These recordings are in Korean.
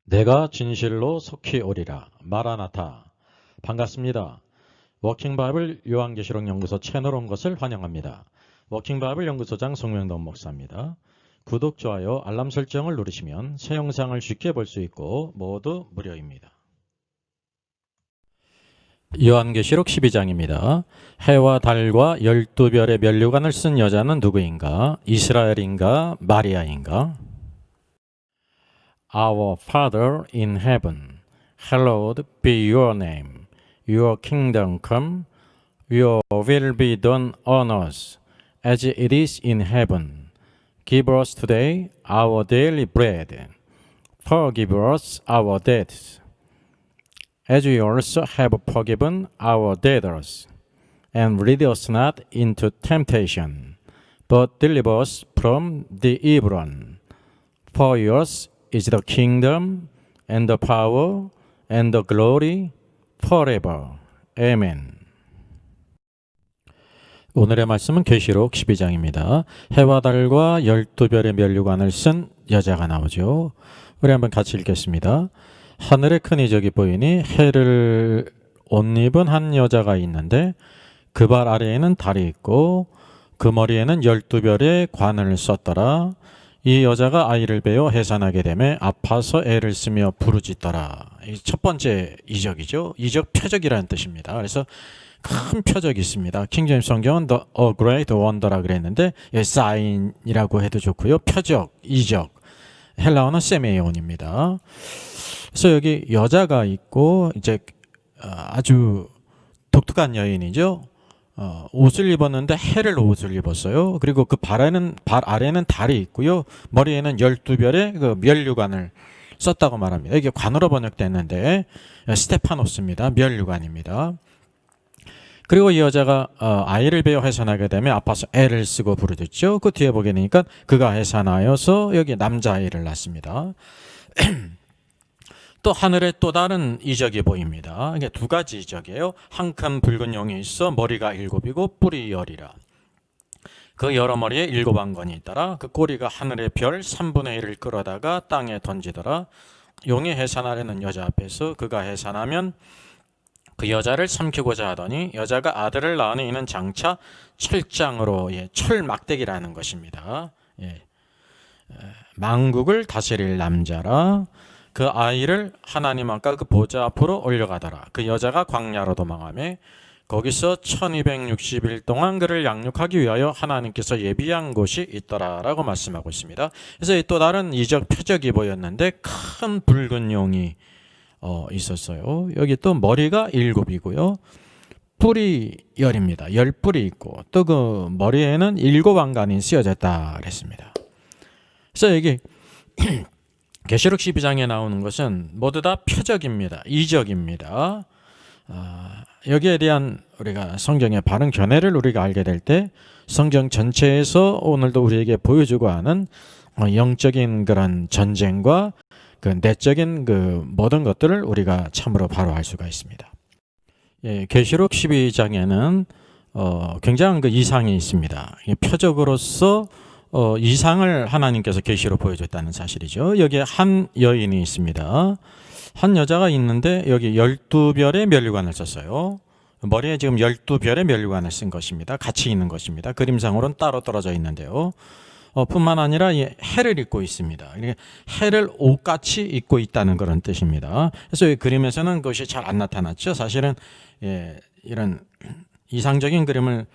내가 진실로 속히 오리라. 마라나타. 반갑습니다. 워킹바이블 요한계시록 연구소 채널 온 것을 환영합니다. 워킹바이블 연구소장 송명돈 목사입니다. 구독, 좋아요, 알람 설정을 누르시면 새 영상을 쉽게 볼 수 있고 모두 무료입니다. 요한계시록 12장입니다. 해와 달과 12별의 면류관을 쓴 여자는 누구인가? 이스라엘인가? 마리아인가? Our Father in heaven, hallowed be your name. Your kingdom come, your will be done on earth as it is in heaven. Give us today our daily bread. Forgive us our debts, as we also have forgiven our debtors. And lead us not into temptation, but deliver us from the evil one. For yours is the kingdom and the power and the glory forever. Amen. 오늘의 말씀은 계시록 12장입니다. 해와 달과 12별의 면류관을 쓴 여자가 나오죠. 우리 한번 같이 읽겠습니다. 하늘에 큰 이적이 보이니 해를 옷 입은 한 여자가 있는데 그 발 아래에는 달이 있고 그 머리에는 12별의 관을 썼더라. 이 여자가 아이를 베어 해산하게 되매 아파서 애를 쓰며 부르짖더라. 첫 번째 이적이죠. 이적 표적이라는 뜻입니다. 그래서 큰 표적이 있습니다. 킹제임스 성경은 The A Great Wonder라 그랬는데 사인이라고 해도 좋고요. 표적, 이적. 헬라어는 세메온입니다. 그래서 여기 여자가 있고 이제 아주 독특한 여인이죠. 옷을 입었는데 해를 옷을 입었어요. 그리고 그 발 아래는 달이 있고요. 머리에는 12별의 그 면류관을 썼다고 말합니다. 이게 관으로 번역됐는데 스테파노스입니다. 면류관입니다. 그리고 이 여자가 아이를 베어 해산하게 되면 아파서 애를 쓰고 부르짖죠. 그 뒤에 보게 되니까 그가 해산하여서 여기 남자아이를 낳습니다. 또 하늘에 또 다른 이적이 보입니다. 이게 두 가지 이적이에요. 한 큰 붉은 용이 있어 머리가 7이고 뿔이 10이라. 그 여러 머리에 7 왕관이 있더라. 그 꼬리가 하늘의 별 3분의 1을 끌어다가 땅에 던지더라. 용이 해산하려는 여자 앞에서 그가 해산하면 그 여자를 삼키고자 하더니 여자가 아들을 낳으니 이는 장차 철장으로 철 막대기라는 것입니다. 만국을 다스릴 남자라. 그 아이를 하나님 아까 그 보좌 앞으로 올려가더라. 그 여자가 광야로 도망하며 거기서 1260일 동안 그를 양육하기 위하여 하나님께서 예비한 곳이 있더라라고 말씀하고 있습니다. 그래서 또 다른 이적 표적이 보였는데 큰 붉은 용이 있었어요. 여기 또 머리가 7이고요. 뿔이 10입니다. 10뿔이 있고 또 그 머리에는 7 왕관이 쓰여졌다 그랬습니다. 그래서 여기 계시록 12장에 나오는 것은 모두 다 표적입니다. 이적입니다. 여기에 대한 우리가 성경의 바른 견해를 우리가 알게 될 때 성경 전체에서 오늘도 우리에게 보여주고 하는 영적인 그런 전쟁과 그 내적인 그 모든 것들을 우리가 참으로 바로 알 수가 있습니다. 계시록 12장에는 굉장한 그 이상이 있습니다. 표적으로서 이상을 하나님께서 계시로 보여줬다는 사실이죠. 여기에 한 여인이 있습니다. 한 여자가 있는데 여기 12별의 면류관을 썼어요. 머리에 지금 12별의 면류관을 쓴 것입니다. 같이 있는 것입니다. 그림상으로는 따로 떨어져 있는데요. 뿐만 아니라 해를 입고 있습니다. 해를 옷같이 입고 있다는 그런 뜻입니다. 그래서 이 그림에서는 그것이 잘 안 나타났죠. 사실은 이런 이상적인 그림을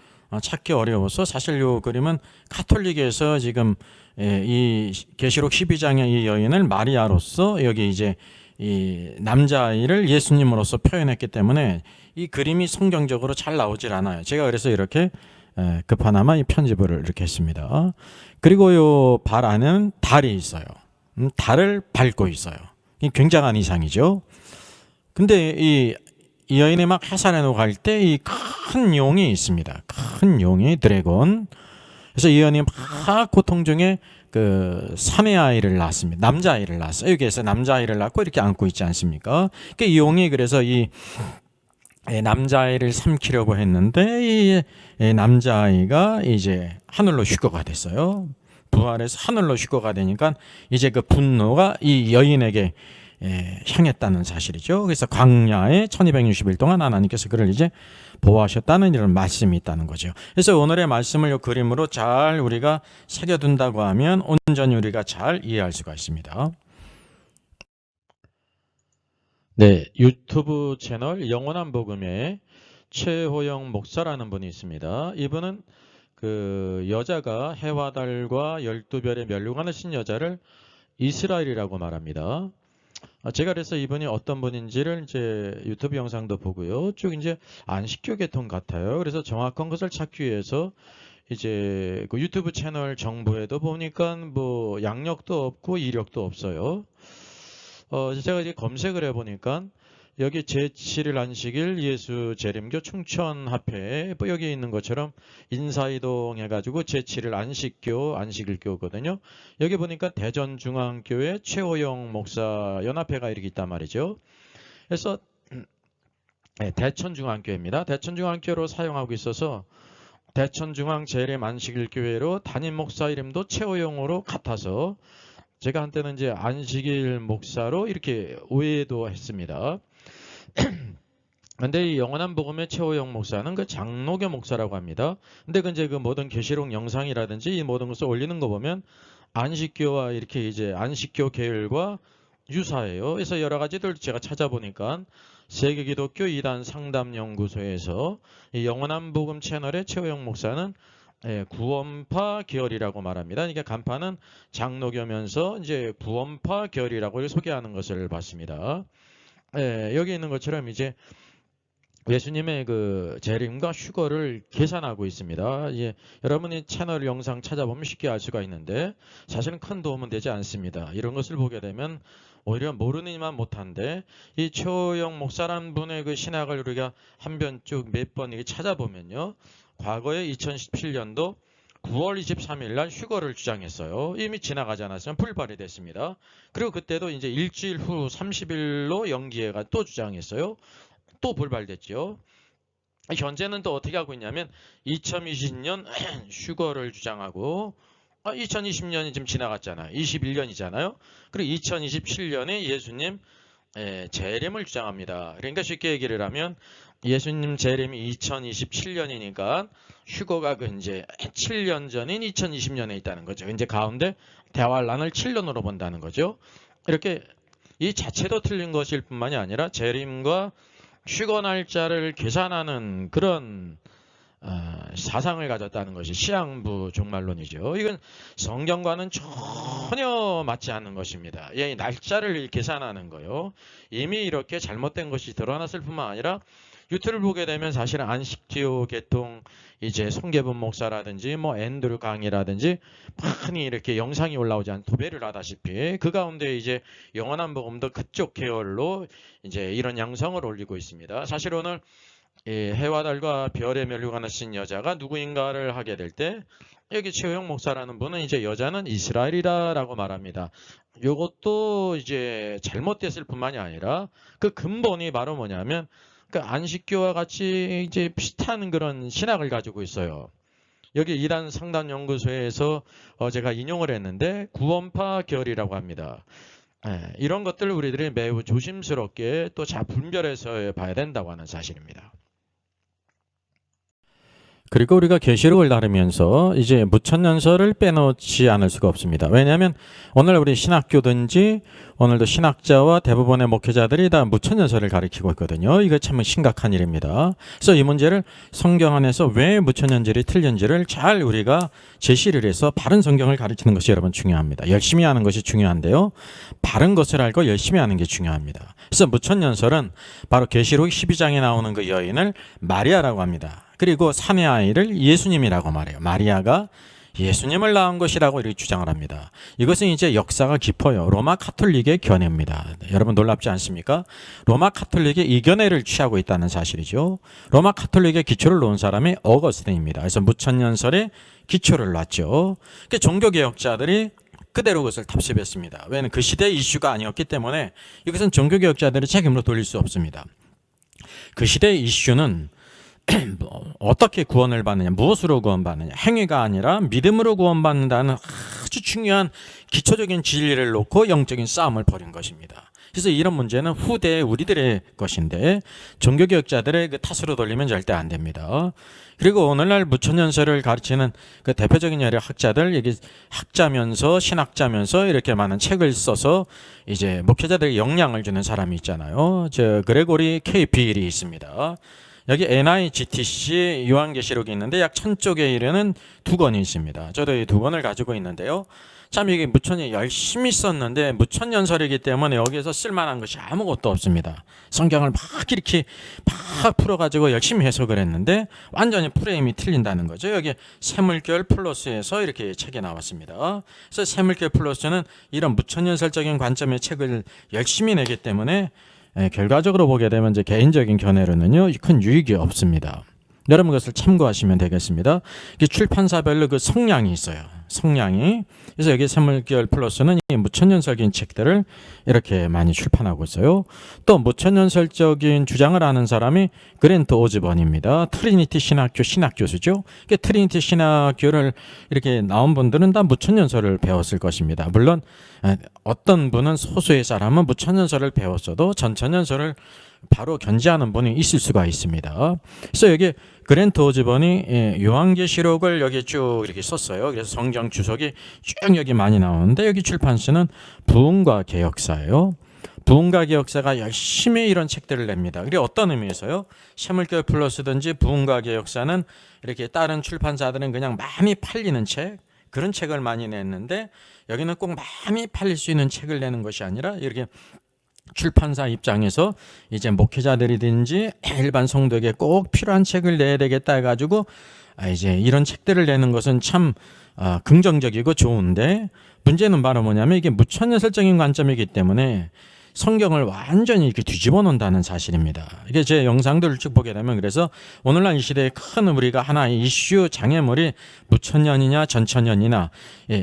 찾기 어려워서 사실 이 그림은 가톨릭에서 지금 이 계시록 12장의 이 여인을 마리아로서 여기 이제 이 남자아이를 예수님으로서 표현했기 때문에 이 그림이 성경적으로 잘 나오질 않아요. 제가 그래서 이렇게 급하나마 이 편집을 이렇게 했습니다. 그리고 요 발 안에는 달이 있어요. 달을 밟고 있어요. 굉장한 이상이죠. 근데 이 여인이 막 해산해 놓고 갈 때 이 큰 용이 있습니다. 큰 용이 드래곤. 그래서 이 여인이 막 고통 중에 그 사내 아이를 낳았습니다. 남자아이를 낳았어요. 여기에서 남자아이를 낳고 이렇게 안고 있지 않습니까? 그러니까 이 용이 그래서 이 남자아이를 삼키려고 했는데 이 남자아이가 이제 하늘로 휴거가 됐어요. 부활해서 하늘로 휴거가 되니까 이제 그 분노가 이 여인에게 향했다는 사실이죠. 그래서 광야에 1260일 동안 하나님께서 그를 이제 보호하셨다는 이런 말씀이 있다는 거죠. 그래서 오늘의 말씀을 이 그림으로 잘 우리가 새겨둔다고 하면 온전히 우리가 잘 이해할 수가 있습니다. 네, 유튜브 채널 영원한 복음에 최호영 목사라는 분이 있습니다. 이분은 그 여자가 해와 달과 12별의 멸류관을 신 여자를 이스라엘이라고 말합니다. 제가 그래서 이분이 어떤 분인지를 이제 유튜브 영상도 보고요. 쭉 이제 안식교 계통 같아요. 그래서 정확한 것을 찾기 위해서 이제 그 유튜브 채널 정보에도 보니까 뭐 양력도 없고 이력도 없어요. 제가 이제 검색을 해보니까 여기 제7일 안식일 예수 재림교 충천합회에 뭐 여기 있는 것처럼 인사이동 해가지고 제7일 안식교 안식일교거든요. 여기 보니까 대전중앙교회 최호영 목사 연합회가 이렇게 있단 말이죠. 그래서 대천중앙교회입니다. 대천중앙교회로 사용하고 있어서 대천중앙 재림 안식일교회로 담임 목사 이름도 최호영으로 같아서 제가 한때는 이제 안식일 목사로 이렇게 오해도 했습니다. 근데 이 영원한 복음의 최호영 목사는 그 장로교 목사라고 합니다. 근데 그 이제 그 모든 계시록 영상이라든지 이 모든 것을 올리는 거 보면 안식교와 이렇게 이제 안식교 계열과 유사해요. 그래서 여러 가지들 제가 찾아보니까 세계기독교 이단 상담연구소에서 이 영원한 복음 채널의 최호영 목사는 구원파 계열이라고 말합니다. 이게 간판은 장로교면서 이제 구원파 계열이라고 소개하는 것을 봤습니다. 여기 있는 것처럼 이제 예수님의 그 재림과 휴거를 계산하고 있습니다. 여러분이 채널 영상 찾아보면 쉽게 알 수가 있는데 사실은 큰 도움은 되지 않습니다. 이런 것을 보게 되면 오히려 모르니만 못한데 이 최호영 목사라는 분의 그 신학을 우리가 한 편 쭉 몇 번 이렇게 찾아보면요. 과거에 2017년도 9월 23일 날 휴거를 주장했어요. 이미 지나가지 않았으면 불발이 됐습니다. 그리고 그때도 이제 일주일 후 30일로 연기해가 또 주장했어요. 또 불발됐죠. 현재는 또 어떻게 하고 있냐면 2020년 휴거를 주장하고 2020년이 지금 지나갔잖아요. 21년이잖아요. 그리고 2027년에 예수님 재림을 주장합니다. 그러니까 쉽게 얘기를 하면 예수님 재림이 2027년이니까 휴거가 그 이제 7년 전인 2020년에 있다는 거죠. 이제 가운데 대환란을 7년으로 본다는 거죠. 이렇게 이 자체도 틀린 것일 뿐만이 아니라 재림과 휴거 날짜를 계산하는 그런 사상을 가졌다는 것이 시한부 종말론이죠. 이건 성경과는 전혀 맞지 않는 것입니다. 날짜를 계산하는 거요. 이미 이렇게 잘못된 것이 드러났을 뿐만 아니라 유튜브를 보게 되면 사실은 안식교 계통 이제 송계분 목사라든지 뭐 앤드류 강이라든지 많이 이렇게 영상이 올라오지 않은 도배를 하다시피 그 가운데 이제 영원한 복음도 그쪽 계열로 이제 이런 양성을 올리고 있습니다. 사실 오늘 해와 달과 별의 멸류관을 신 여자가 누구인가를 하게 될 때 여기 최호영 목사라는 분은 이제 여자는 이스라엘이다라고 말합니다. 이것도 이제 잘못됐을 뿐만이 아니라 그 근본이 바로 뭐냐면 그 안식교와 같이 이제 비슷한 그런 신학을 가지고 있어요. 여기 이단 상담연구소에서 제가 인용을 했는데 구원파 계열이라고 합니다. 이런 것들을 우리들이 매우 조심스럽게 또 잘 분별해서 봐야 된다고 하는 사실입니다. 그리고 우리가 계시록을 다루면서 이제 무천년설을 빼놓지 않을 수가 없습니다. 왜냐하면 오늘 우리 신학교든지 오늘도 신학자와 대부분의 목회자들이 다 무천년설을 가리키고 있거든요. 이거 참 심각한 일입니다. 그래서 이 문제를 성경 안에서 왜 무천년설이 틀린지를 잘 우리가 제시를 해서 바른 성경을 가르치는 것이 여러분 중요합니다. 열심히 하는 것이 중요한데요. 바른 것을 알고 열심히 하는 게 중요합니다. 그래서 무천년설은 바로 계시록 12장에 나오는 그 여인을 마리아라고 합니다. 그리고 사내 아이를 예수님이라고 말해요. 마리아가 예수님을 낳은 것이라고 이렇게 주장을 합니다. 이것은 이제 역사가 깊어요. 로마 카톨릭의 견해입니다. 여러분 놀랍지 않습니까? 로마 카톨릭의 이 견해를 취하고 있다는 사실이죠. 로마 카톨릭의 기초를 놓은 사람이 어거스틴입니다. 그래서 무천년설의 기초를 놨죠. 종교개혁자들이 그대로 그것을 답습했습니다. 왜냐하면 그 시대의 이슈가 아니었기 때문에 이것은 종교개혁자들의 책임으로 돌릴 수 없습니다. 그 시대의 이슈는 어떻게 구원을 받느냐, 무엇으로 구원받느냐, 행위가 아니라 믿음으로 구원받는다는 아주 중요한 기초적인 진리를 놓고 영적인 싸움을 벌인 것입니다. 그래서 이런 문제는 후대 우리들의 것인데 종교개혁자들의 그 탓으로 돌리면 절대 안 됩니다. 그리고 오늘날 무천년설을 가르치는 그 대표적인 여러 학자들, 여기 학자면서 신학자면서 이렇게 많은 책을 써서 이제 목회자들에게 영향을 주는 사람이 있잖아요. 저 그레고리 K 빌이 있습니다. 여기 NIGTC 요한계시록이 있는데 약 1000쪽에 이르는 2권이 있습니다. 저도 이 2권을 가지고 있는데요. 참 이게 무천이 열심히 썼는데 무천연설이기 때문에 여기에서 쓸만한 것이 아무것도 없습니다. 성경을 막 이렇게 막 풀어가지고 열심히 해석을 했는데 완전히 프레임이 틀린다는 거죠. 여기 샘물결 플러스에서 이렇게 책이 나왔습니다. 그래서 샘물결 플러스는 이런 무천연설적인 관점의 책을 열심히 내기 때문에 결과적으로 보게 되면 제 개인적인 견해로는요 큰 유익이 없습니다. 여러분 그것을 참고하시면 되겠습니다. 이게 출판사별로 그 성량이 있어요. 성량이. 그래서 여기 샘물결 플러스는 이 무천연설적인 책들을 이렇게 많이 출판하고 있어요. 또 무천연설적인 주장을 하는 사람이 그랜트 오즈번입니다. 트리니티 신학교 신학교수죠. 트리니티 신학교를 이렇게 나온 분들은 다 무천연설을 배웠을 것입니다. 물론 어떤 분은 소수의 사람은 무천연설을 배웠어도 전천연설을 바로 견지하는 분이 있을 수가 있습니다. 그래서 여기 그랜트 오즈번이 요한계시록을 여기 쭉 이렇게 썼어요. 그래서 성경 주석이 쭉 여기 많이 나오는데 여기 출판사는 부흥과 개혁사예요. 부흥과 개혁사가 열심히 이런 책들을 냅니다. 그리고 어떤 의미에서요? 샘물결 플러스든지 부흥과 개혁사는 이렇게 다른 출판사들은 그냥 많이 팔리는 책, 그런 책을 많이 냈는데 여기는 꼭 많이 팔릴 수 있는 책을 내는 것이 아니라 이렇게 출판사 입장에서 이제 목회자들이든지 일반 성도에게 꼭 필요한 책을 내야 되겠다 해가지고 이제 이런 책들을 내는 것은 참 긍정적이고 좋은데 문제는 바로 뭐냐면 이게 무천연설적인 관점이기 때문에 성경을 완전히 이렇게 뒤집어 놓는다는 사실입니다. 이게 제 영상들을 쭉 보게 되면 그래서 오늘날 이 시대에 큰 우리가 하나의 이슈 장애물이 무천년이냐 전천년이나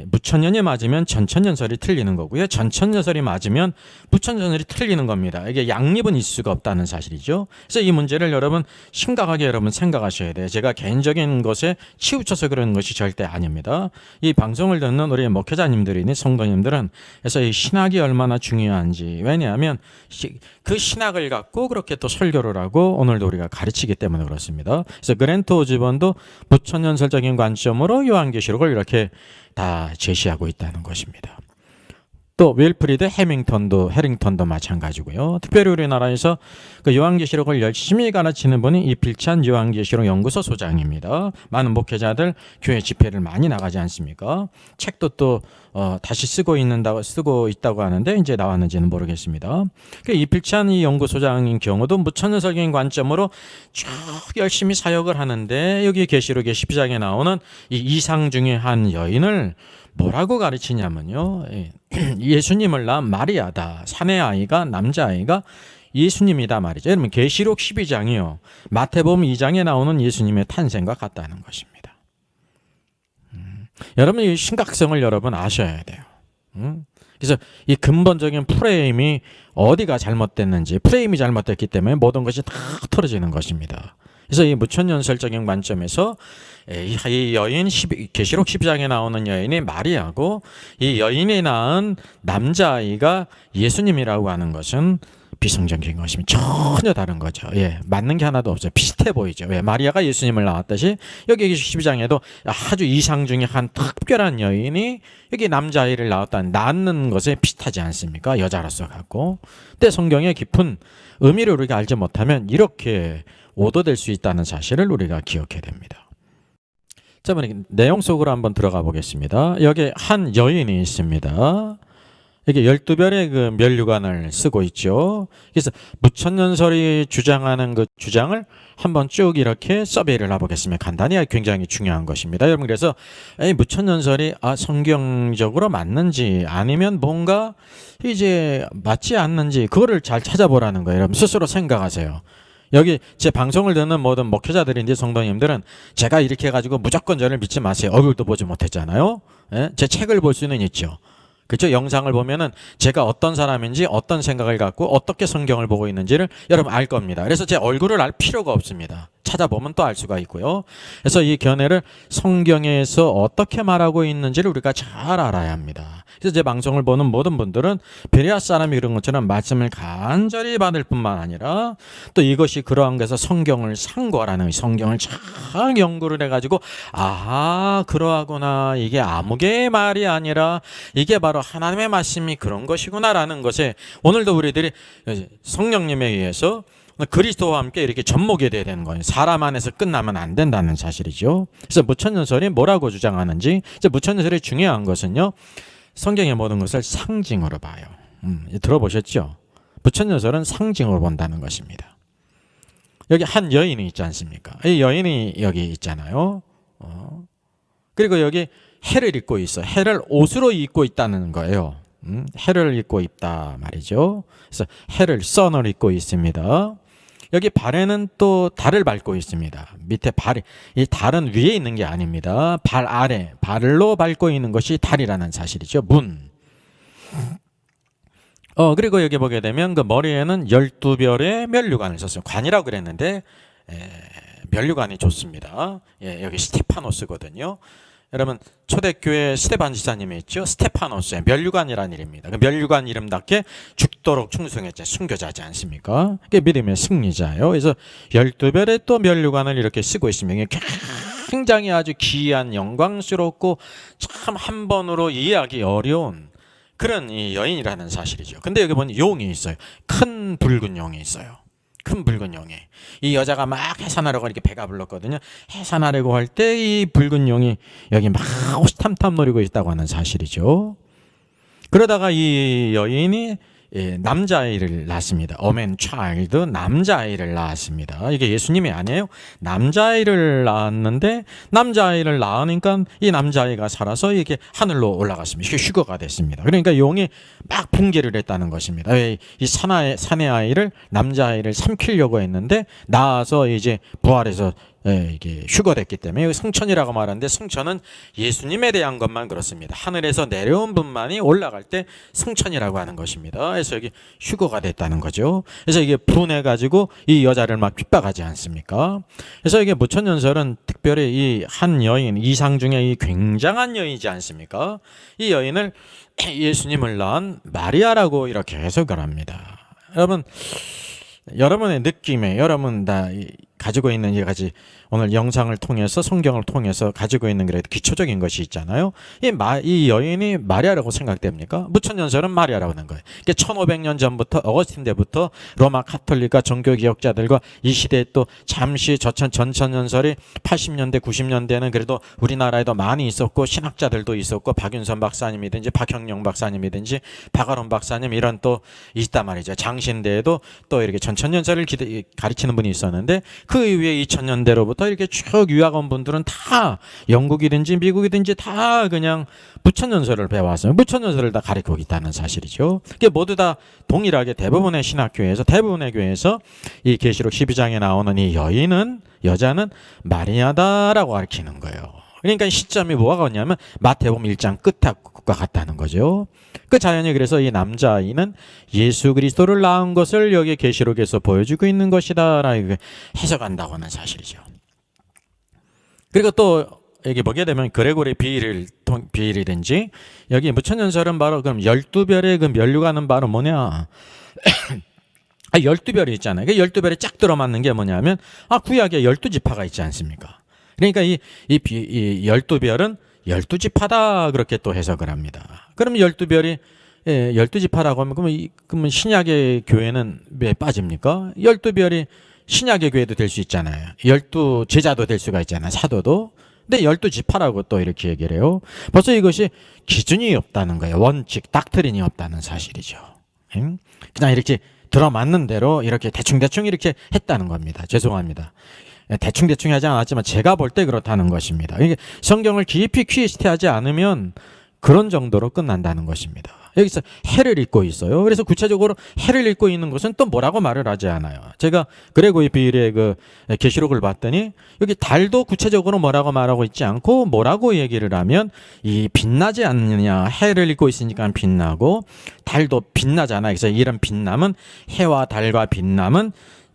무천년이 맞으면 전천년설이 틀리는 거고요. 전천년설이 맞으면 무천년설이 틀리는 겁니다. 이게 양립은 있을 수가 없다는 사실이죠. 그래서 이 문제를 여러분 심각하게 여러분 생각하셔야 돼요. 제가 개인적인 것에 치우쳐서 그러는 것이 절대 아닙니다. 이 방송을 듣는 우리 목회자님들이니 성도님들은 그래서 이 신학이 얼마나 중요한지 왜냐하면 그 신학을 갖고 그렇게 또 설교를 하고 오늘도 우리가 가르치기 때문에 그렇습니다. 그래서 그랜트 오즈번도 무천연설적인 관점으로 요한계시록을 이렇게 다 제시하고 있다는 것입니다. 또 윌프리드 해링턴도 마찬가지고요. 특별히 우리나라에서 그 요한계시록을 열심히 가르치는 분이 이필찬 요한계시록 연구소 소장입니다. 많은 목회자들 교회 집회를 많이 나가지 않습니까? 책도 또 다시 쓰고 있다고 하는데 이제 나왔는지는 모르겠습니다. 이필찬 이 연구소장인 경우도 무천연설적인 관점으로 쭉 열심히 사역을 하는데 여기 계시록의 12장에 나오는 이 이상 중에 한 여인을 뭐라고 가르치냐면요. 예수님을 낳은 마리아다. 사내 아이가 남자아이가 예수님이다 말이죠. 여러분 계시록 12장이요. 마태복음 2장에 나오는 예수님의 탄생과 같다는 것입니다. 여러분 이 심각성을 여러분 아셔야 돼요. 그래서 이 근본적인 프레임이 어디가 잘못됐는지 프레임이 잘못됐기 때문에 모든 것이 다 틀어지는 것입니다. 그래서 이 무천연설적인 관점에서 이 여인 계시록 12장에 나오는 여인이 마리아고 이 여인이 낳은 남자아이가 예수님이라고 하는 것은 비성경적인 것입니다. 전혀 다른 거죠. 맞는 게 하나도 없어요. 비슷해 보이죠. 마리아가 예수님을 낳았듯이 여기 12장에도 아주 이상 중에 한 특별한 여인이 여기 남자아이를 낳는 것에 비슷하지 않습니까? 여자로서 갖고. 근데 성경의 깊은 의미를 우리가 알지 못하면 이렇게 오도될 수 있다는 사실을 우리가 기억해야 됩니다. 자, 내용 속으로 한번 들어가 보겠습니다. 여기 한 여인이 있습니다. 이게 12별의 그 면류관을 쓰고 있죠. 그래서 무천연설이 주장하는 그 주장을 한번 쭉 이렇게 서베이를 해보겠습니다. 간단히 굉장히 중요한 것입니다. 여러분 그래서 무천연설이 성경적으로 맞는지 아니면 뭔가 이제 맞지 않는지 그거를 잘 찾아보라는 거예요. 여러분 스스로 생각하세요. 여기 제 방송을 듣는 모든 목회자들인지 성도님들은 제가 이렇게 해가지고 무조건 저를 믿지 마세요. 얼굴도 보지 못했잖아요. 제 책을 볼 수는 있죠. 그렇죠? 영상을 보면은 제가 어떤 사람인지 어떤 생각을 갖고 어떻게 성경을 보고 있는지를 여러분 알 겁니다. 그래서 제 얼굴을 알 필요가 없습니다. 찾아보면 또 알 수가 있고요. 그래서 이 견해를 성경에서 어떻게 말하고 있는지를 우리가 잘 알아야 합니다. 그래서 제 방송을 보는 모든 분들은 베레아 사람이 그런 것처럼 말씀을 간절히 받을 뿐만 아니라 또 이것이 그러한 것에서 성경을 상고하라는, 성경을 잘 연구를 해가지고 그러하구나, 이게 아무개의 말이 아니라 이게 바로 하나님의 말씀이 그런 것이구나라는 것에 오늘도 우리들이 성령님에 의해서 그리스도와 함께 이렇게 접목이 돼야 되는 거예요. 사람 안에서 끝나면 안 된다는 사실이죠. 그래서 무천년설이 뭐라고 주장하는지, 무천년설이 중요한 것은요, 성경의 모든 것을 상징으로 봐요. 들어보셨죠? 무천년설은 상징으로 본다는 것입니다. 여기 한 여인이 있지 않습니까? 이 여인이 여기 있잖아요. 그리고 여기 해를 입고 있어. 해를 옷으로 입고 있다는 거예요. 해를 입고 있다 말이죠. 그래서 해를, 선을 입고 있습니다. 여기 발에는 또 달을 밟고 있습니다. 밑에 발이, 이 달은 위에 있는 게 아닙니다. 발 아래, 발로 밟고 있는 것이 달이라는 사실이죠. 문. 그리고 여기 보게 되면 그 머리에는 12별의 면류관을 썼어요. 관이라고 그랬는데 면류관이 좋습니다. 여기 스테파노스거든요. 여러분, 초대교회 스테반 지사님이 있죠. 스테파노스의 면류관이라는 일입니다. 그 면류관 이름답게 죽도록 충성했죠. 순교자지 않습니까? 그게 믿음의 승리자예요. 그래서 12별의 또 면류관을 이렇게 쓰고 있습니다. 굉장히 아주 귀한, 영광스럽고 참 한 번으로 이해하기 어려운 그런 이 여인이라는 사실이죠. 근데 여기 보면 용이 있어요. 큰 붉은 용이 있어요. 큰 붉은 용이. 이 여자가 막 해산하려고 이렇게 배가 불렀거든요. 해산하려고 할 때 이 붉은 용이 여기 막 호시탐탐 노리고 있다고 하는 사실이죠. 그러다가 이 여인이 남자아이를 낳습니다. 어맨 차일드, 남자아이를 낳았습니다. 이게 예수님이 아니에요. 남자아이를 낳았는데 남자아이를 낳으니까 이 남자아이가 살아서 이게 하늘로 올라갔습니다. 이게 휴거가 됐습니다. 그러니까 용이 막 붕괴를 했다는 것입니다. 이 사내 아이를, 남자아이를 삼키려고 했는데 낳아서 이제 부활해서 이게 휴거됐기 때문에 성천이라고 말하는데, 성천은 예수님에 대한 것만 그렇습니다. 하늘에서 내려온 분만이 올라갈 때 성천이라고 하는 것입니다. 그래서 여기 휴거가 됐다는 거죠. 그래서 이게 분해가지고 이 여자를 막 핍박하지 않습니까? 그래서 이게 무천년설은 특별히 이 한 여인, 이상 중에 이 굉장한 여인이지 않습니까? 이 여인을 예수님을 낳은 마리아라고 이렇게 해석을 합니다. 여러분의 느낌에, 여러분 다 가지고 있는 여러 가지, 오늘 영상을 통해서, 성경을 통해서 가지고 있는 그래도 기초적인 것이 있잖아요. 이 여인이 마리아라고 생각됩니까? 무천년설은 마리아라고 하는 거예요. 1500년 전부터, 어거스틴 때부터 로마 카톨릭과 종교개혁자들과 이 시대에 또 잠시 전천년설이 80년대, 90년대는 그래도 우리나라에도 많이 있었고, 신학자들도 있었고, 박윤선 박사님이든지 박형영 박사님이든지 박아론 박사님 이런 또 있단 말이죠. 장신대에도 또 이렇게 전천년설을 가르치는 분이 있었는데, 그 이후에 2000년대로부터 이렇게 쭉 유학원 분들은 다 영국이든지 미국이든지 다 그냥 무천년설을 배워왔어요. 무천년설을 다 가르치고 있다는 사실이죠. 그게 모두 다 동일하게 대부분의 신학교에서, 대부분의 교회에서 이 계시록 12장에 나오는 이 여자는 마리아다라고 가르치는 거예요. 그러니까 시점이 뭐가 같냐면 마태복음 1장 끝과 같다는 거죠. 그 자연히 그래서 이 남자아이는 예수 그리스도를 낳은 것을 여기 계시록에서 보여주고 있는 것이다라고 해석한다고 하는 사실이죠. 그리고 또 여기 보게 되면 그레고리 비일이든지 여기 무천년설은 바로 그럼 12별의 그 면류관은 바로 뭐냐? 12별이 있잖아요. 그 12별이 쫙 들어맞는 게 뭐냐면 구약에 12지파가 있지 않습니까? 그러니까 이 12별은 12지파다 그렇게 또 해석을 합니다. 그럼 12별이 12지파라고 하면 그러면 신약의 교회는 왜 빠집니까? 12별이 신약의 교회도 될 수 있잖아요. 12제자도 될 수가 있잖아요. 사도도. 근데 12지파라고 또 이렇게 얘기를 해요. 벌써 이것이 기준이 없다는 거예요. 원칙, 닥트린이 없다는 사실이죠. 그냥 이렇게 들어맞는 대로 이렇게 대충 이렇게 했다는 겁니다. 죄송합니다. 대충 하지 않았지만 제가 볼 때 그렇다는 것입니다. 성경을 깊이 퀴스트하지 않으면 그런 정도로 끝난다는 것입니다. 여기서 해를 입고 있어요. 그래서 구체적으로 해를 입고 있는 것은 또 뭐라고 말을 하지 않아요. 제가 그레고리 비일의 그 계시록을 봤더니 여기 달도 구체적으로 뭐라고 말하고 있지 않고 뭐라고 얘기를 하면 이 빛나지 않느냐, 해를 입고 있으니까 빛나고 달도 빛나잖아요. 그래서 이런 빛남은, 해와 달과 빛남은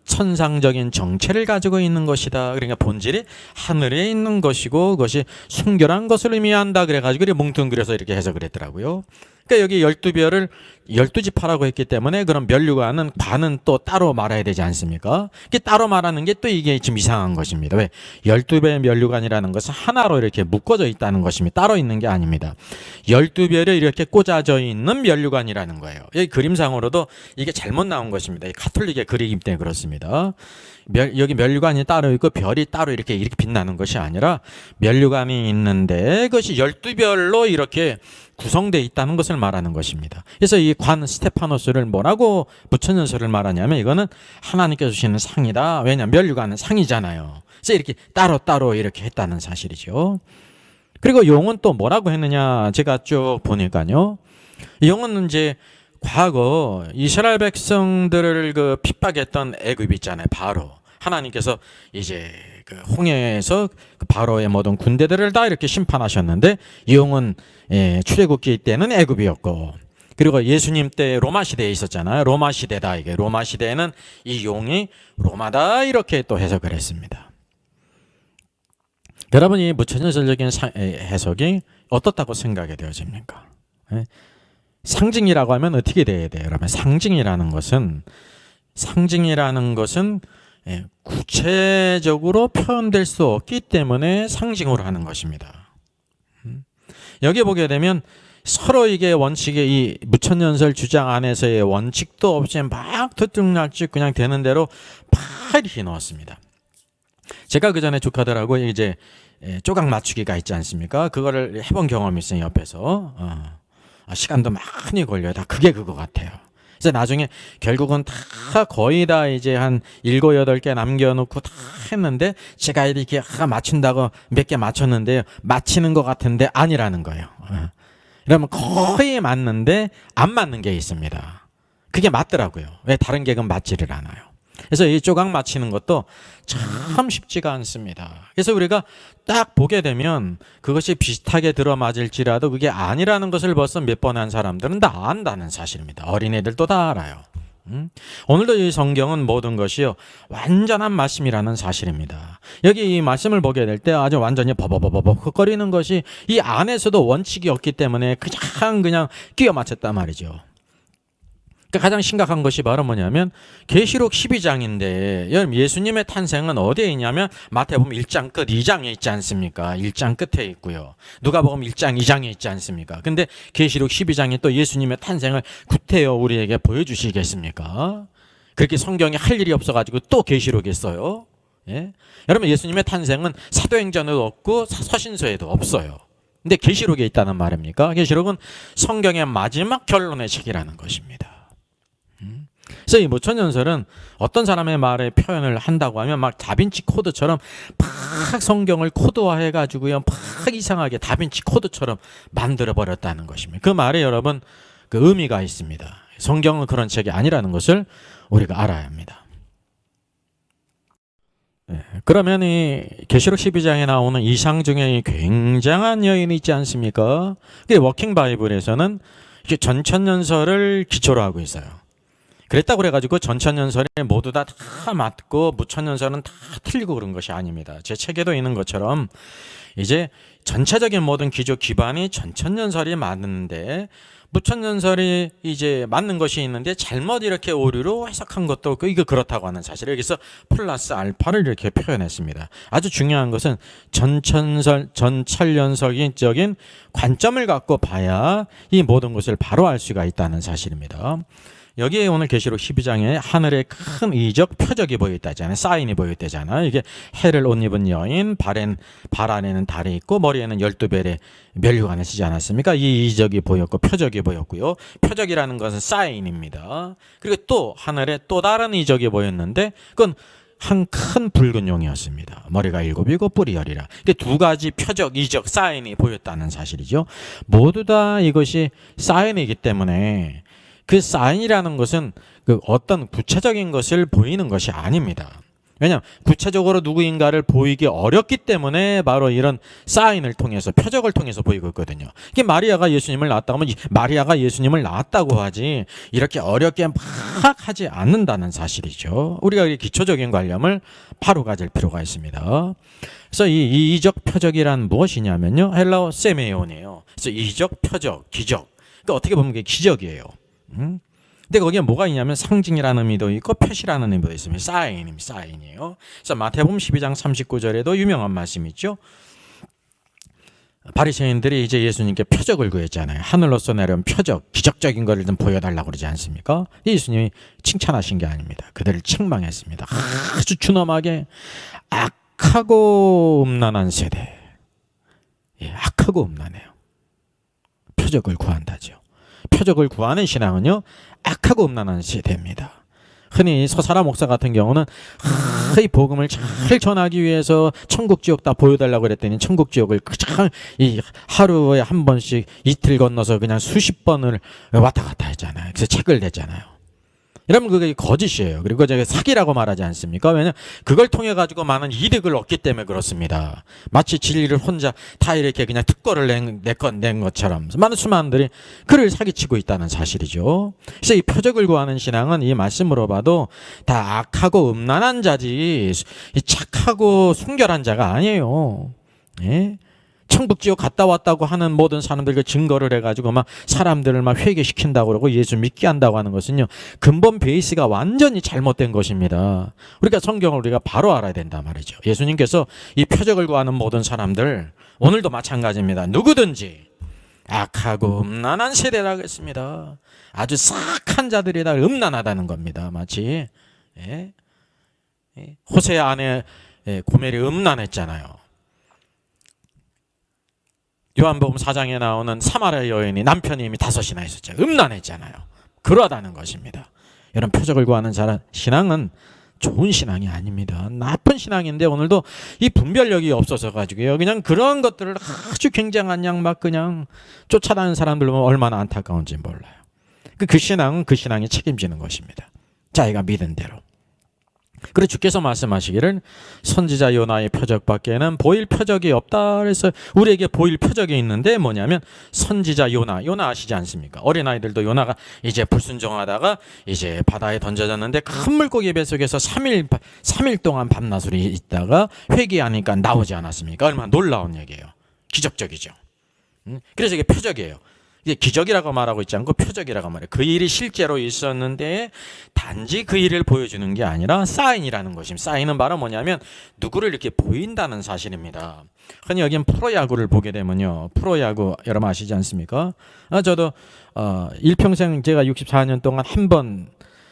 천상적인 정체를 가지고 있는 것이다. 그러니까 본질이 하늘에 있는 것이고 그것이 순결한 것을 의미한다. 그래가지고 뭉뚱그려서 이렇게 해석을 했더라고요. 그러니까 여기 12별을 12지파라고 했기 때문에 그런 면류관은 관은 또 따로 말아야 되지 않습니까? 이게 따로 말하는 게 또 이게 좀 이상한 것입니다. 왜? 12별 면류관이라는 것은 하나로 이렇게 묶어져 있다는 것입니다. 따로 있는 게 아닙니다. 12별이 이렇게 꽂아져 있는 면류관이라는 거예요. 여기 그림상으로도 이게 잘못 나온 것입니다. 이 가톨릭의 그림이기 때문에 그렇습니다. 여기 면류관이 따로 있고 별이 따로 이렇게 빛나는 것이 아니라 면류관이 있는데 그것이 12별로 이렇게 구성되어 있다는 것을 말하는 것입니다. 그래서 이 관 스테파노스를 뭐라고 부처연설을 말하냐면 이거는 하나님께서 주시는 상이다. 왜냐하면 면류관은 상이잖아요. 그래서 이렇게 따로따로 이렇게 했다는 사실이죠. 그리고 용은 또 뭐라고 했느냐 제가 쭉 보니까요. 용은 이제 과거 이스라엘 백성들을 그 핍박했던 애굽 있잖아요. 바로 하나님께서 이제 그 홍해에서 그 바로의 모든 군대들을 다 이렇게 심판하셨는데 이 용은 출애굽기 때는 애굽이었고 그리고 예수님 때 로마 시대에 있었잖아요. 로마 시대다. 이게 로마 시대에는 이 용이 로마다 이렇게 또 해석을 했습니다. 여러분이 무천연설적인 해석이 어떻다고 생각이 되어집니까? 상징이라고 하면 어떻게 돼야 돼요? 여러분 상징이라는 것은 구체적으로 표현될 수 없기 때문에 상징으로 하는 것입니다. 여기 보게 되면 서로 이게 원칙의 이 무천연설 주장 안에서의 원칙도 없이 막 들쭉날쭉 그냥 되는 대로 막 이렇게 넣었습니다. 제가 그 전에 조카들하고 이제 조각 맞추기가 있지 않습니까? 그거를 해본 경험이 있어요. 옆에서 시간도 많이 걸려요. 다 그게 그거 같아요. 그래서 나중에 결국은 다 거의 다 이제 한 7, 8개 남겨놓고 다 했는데 제가 이렇게 맞춘다고 몇 개 맞췄는데요. 맞히는 것 같은데 아니라는 거예요. 그러면 거의 맞는데 안 맞는 게 있습니다. 그게 맞더라고요. 왜 다른 게 맞지를 않아요. 그래서 이 조각 맞히는 것도 참 쉽지가 않습니다. 그래서 우리가 딱 보게 되면 그것이 비슷하게 들어맞을지라도 그게 아니라는 것을 벌써 몇 번 한 사람들은 다 안다는 사실입니다. 어린애들도 다 알아요. 오늘도 이 성경은 모든 것이요 완전한 말씀이라는 사실입니다. 여기 이 말씀을 보게 될 때 아주 완전히 버버버버버 흑거리는 것이 이 안에서도 원칙이 없기 때문에 그냥 끼워 맞췄단 말이죠. 그러니까 가장 심각한 것이 바로 뭐냐면 계시록 12장인데 예수님의 탄생은 어디에 있냐면 마태복음 1장 끝 2장에 있지 않습니까? 1장 끝에 있고요. 누가복음 1장 2장에 있지 않습니까? 근데 계시록 12장이 또 예수님의 탄생을 구태여 우리에게 보여주시겠습니까? 그렇게 성경에 할 일이 없어가지고 또 계시록에 써요. 예? 여러분 예수님의 탄생은 사도행전에도 없고 서신서에도 없어요. 근데 계시록에 있다는 말입니까? 계시록은 성경의 마지막 결론의 책이라는 것입니다. 그래서 이 무천연설은 어떤 사람의 말에 표현을 한다고 하면 막 다빈치 코드처럼 막 성경을 코드화해 가지고요 막 이상하게 다빈치 코드처럼 만들어 버렸다는 것입니다. 그 말에 여러분 그 의미가 있습니다. 성경은 그런 책이 아니라는 것을 우리가 알아야 합니다. 그러면 이 계시록 12장에 나오는 이상 중에 굉장한 여인이 있지 않습니까? 워킹 바이블에서는 전천연설을 기초로 하고 있어요. 그랬다고 그래가지고 전천연설이 모두 다 맞고 무천연설은 다 틀리고 그런 것이 아닙니다. 제 책에도 있는 것처럼 이제 전체적인 모든 기조 기반이 전천연설이 맞는데 무천연설이 이제 맞는 것이 있는데 잘못 이렇게 오류로 해석한 것도 이거 그렇다고 하는 사실. 여기서 플러스 알파를 이렇게 표현했습니다. 아주 중요한 것은 전천연설적인 관점을 갖고 봐야 이 모든 것을 바로 알 수가 있다는 사실입니다. 여기에 오늘 계시록 12장에 하늘에 큰 이적 표적이 보였다잖아요. 사인이 보였다잖아요. 이게 해를 옷 입은 여인, 발 안에는 달이 있고 머리에는 12별의 면류관을 쓰지 않았습니까? 이 이적이 보였고 표적이 보였고요. 표적이라는 것은 사인입니다. 그리고 또 하늘에 또 다른 이적이 보였는데 그건 한 큰 붉은 용이었습니다. 머리가 7이고 뿔이 10이라. 이게 두 가지 표적, 이적, 사인이 보였다는 사실이죠. 모두 다 이것이 사인이기 때문에 그 사인이라는 것은 그 어떤 구체적인 것을 보이는 것이 아닙니다. 왜냐하면 구체적으로 누구인가를 보이기 어렵기 때문에 바로 이런 사인을 통해서, 표적을 통해서 보이고 있거든요. 이게 마리아가 예수님을 낳았다고 하면 마리아가 예수님을 낳았다고 하지 이렇게 어렵게 막 하지 않는다는 사실이죠. 우리가 이 기초적인 관념을 바로 가질 필요가 있습니다. 그래서 이 이적 표적이란 무엇이냐면요, 헬라어 세메온이에요. 그래서 이적, 표적, 기적. 그러니까 어떻게 보면 그게 기적이에요. 근데 거기에 뭐가 있냐면 상징이라는 의미도 있고 표시라는 의미도 있습니다. 사인이에요. 그래서 마태복음 12장 39절에도 유명한 말씀이 있죠. 바리새인들이 이제 예수님께 표적을 구했잖아요. 하늘로서 내려온 표적, 기적적인 것을 좀 보여달라고 그러지 않습니까? 예수님이 칭찬하신 게 아닙니다. 그들을 책망했습니다. 아주 준엄하게 악하고 음란한 세대. 예, 악하고 음란해요. 표적을 구한다죠. 표적을 구하는 신앙은요, 악하고 음란한 세대입니다. 흔히 서사라 목사 같은 경우는 이 복음을 잘 전하기 위해서 천국 지옥 다 보여달라고 그랬더니 천국 지옥을 그냥 이 하루에 한 번씩 이틀 건너서 그냥 수십 번을 왔다 갔다 했잖아요. 그래서 책을 냈잖아요. 이러면 그게 거짓이에요. 그리고 제가 사기라고 말하지 않습니까? 왜냐하면 그걸 통해 가지고 많은 이득을 얻기 때문에 그렇습니다. 마치 진리를 혼자 다 이렇게 그냥 특권을 낸 것처럼 많은 수많은들이 그를 사기치고 있다는 사실이죠. 그래서 이 표적을 구하는 신앙은 이 말씀으로 봐도 다 악하고 음란한 자지 착하고 순결한 자가 아니에요. 예? 천국 지옥 갔다 왔다고 하는 모든 사람들과 증거를 해가지고 막 사람들을 막 회개시킨다고 그러고 예수 믿게 한다고 하는 것은요, 근본 베이스가 완전히 잘못된 것입니다. 우리가 성경을 우리가 바로 알아야 된단 말이죠. 예수님께서 이 표적을 구하는 모든 사람들, 오늘도 마찬가지입니다. 누구든지 악하고 음란한 세대라고 했습니다. 아주 싹한 자들이다, 음란하다는 겁니다. 마치 호세 아내 고멜이 음란했잖아요. 요한복음 4장에 나오는 사마리아 여인이 남편이 이미 5이나 있었죠. 음란했잖아요. 그러하다는 것입니다. 이런 표적을 구하는 신앙은 좋은 신앙이 아닙니다. 나쁜 신앙인데 오늘도 이 분별력이 없어서 가지고요, 그냥 그런 것들을 아주 굉장한 양 막 그냥 쫓아다니는 사람들 보면 얼마나 안타까운지 몰라요. 그 신앙은 그 신앙이 책임지는 것입니다. 자기가 믿은 대로. 그래 주께서 말씀하시기를 선지자 요나의 표적밖에는 보일 표적이 없다. 그래서 우리에게 보일 표적이 있는데 뭐냐면 선지자 요나 아시지 않습니까? 어린아이들도 요나가 이제 불순종하다가 이제 바다에 던져졌는데 큰 물고기 뱃속에서 3일 동안 밤낮으로 있다가 회개하니까 나오지 않았습니까? 얼마나 놀라운 얘기예요. 기적적이죠. 그래서 이게 표적이에요. 이게 기적이라고 말하고 있지 않고 표적이라고 말해요. 그 일이 실제로 있었는데 단지 그 일을 보여주는 게 아니라 사인이라는 것입니다. 사인은 바로 뭐냐면 누구를 이렇게 보인다는 사실입니다. 흔히 여기는 프로야구를 보게 되면요, 프로야구 여러분 아시지 않습니까? 저도 일평생 제가 64년 동안 한 번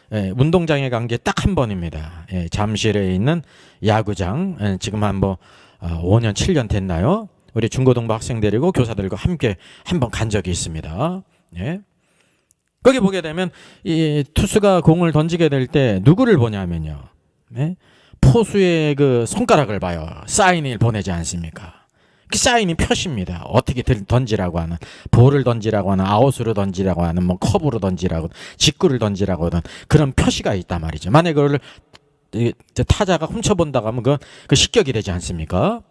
운동장에 간 게 딱 한 번입니다. 잠실에 있는 야구장, 지금 한 5년 7년 됐나요? 우리 중고등부 학생 데리고 교사들과 함께 한번 간 적이 있습니다. 예. 거기 보게 되면 이 투수가 공을 던지게 될 때 누구를 보냐면요, 포수의 그 손가락을 봐요. 사인을 보내지 않습니까? 그 사인이 표시입니다. 어떻게 던지라고 하는, 볼을 던지라고 하는, 아웃으로 던지라고 하는, 뭐 컵으로 던지라고, 직구를 던지라고 하는 그런 표시가 있단 말이죠. 만약에 그걸 타자가 훔쳐본다고 하면 그 실격이 되지 않습니까?